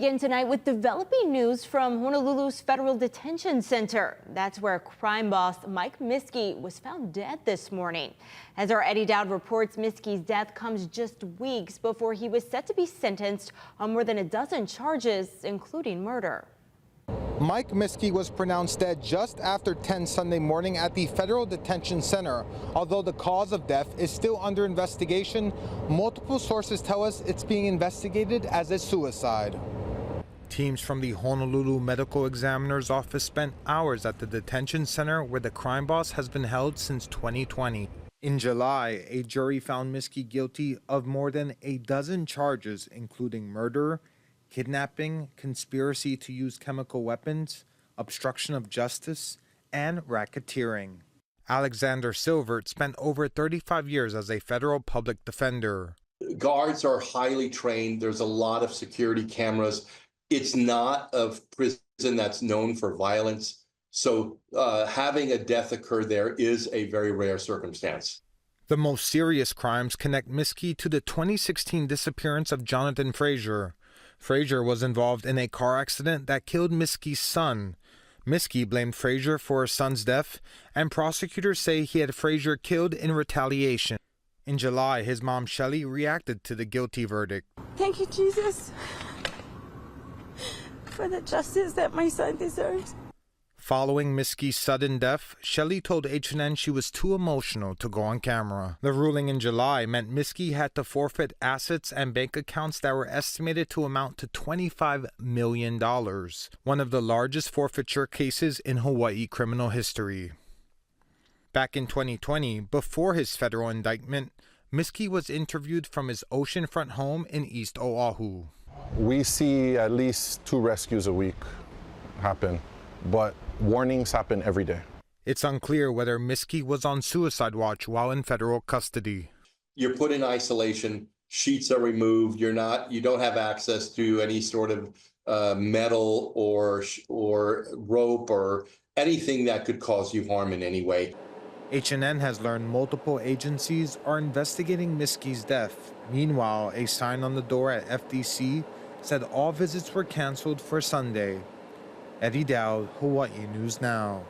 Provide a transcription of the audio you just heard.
Again tonight with developing news from Honolulu's Federal Detention Center. That's where crime boss Mike Miske was found dead this morning. As our Eddie Dowd reports, Miske's death comes just weeks before he was set to be sentenced on more than a dozen charges, including murder. Mike Miske was pronounced dead just after 10 Sunday morning at the Federal Detention Center. Although the cause of death is still under investigation, multiple sources tell us it's being investigated as a suicide. Teams from the Honolulu Medical Examiner's Office spent hours at the detention center where the crime boss has been held since 2020. In July, a jury found Miske guilty of more than a dozen charges, including murder, kidnapping, conspiracy to use chemical weapons, obstruction of justice, and racketeering. Alexander Silvert spent over 35 years as a federal public defender. Guards are highly trained. There's a lot of security cameras. It's not a prison that's known for violence. So having a death occur there is a very rare circumstance. The most serious crimes connect Miske to the 2016 disappearance of Jonathan Frazier. Frazier was involved in a car accident that killed Miske's son. Miske blamed Frazier for his son's death, and prosecutors say he had Frazier killed in retaliation. In July, his mom, Shelley, reacted to the guilty verdict. Thank you, Jesus, for the justice that my son deserves. Following Miske's sudden death, Shelley told H&N she was too emotional to go on camera. The ruling in July meant Miske had to forfeit assets and bank accounts that were estimated to amount to $25 million, one of the largest forfeiture cases in Hawaii criminal history. Back in 2020, before his federal indictment, Miske was interviewed from his oceanfront home in East Oahu. We see at least 2 rescues a week happen, but warnings happen every day. It's unclear whether Miske was on suicide watch while in federal custody. You're put in isolation, sheets are removed, you don't have access to any sort of metal or rope or anything that could cause you harm in any way. H&N has learned multiple agencies are investigating Miske's death. Meanwhile, a sign on the door at FDC said all visits were canceled for Sunday. Eddie Dowd, Hawaii News Now.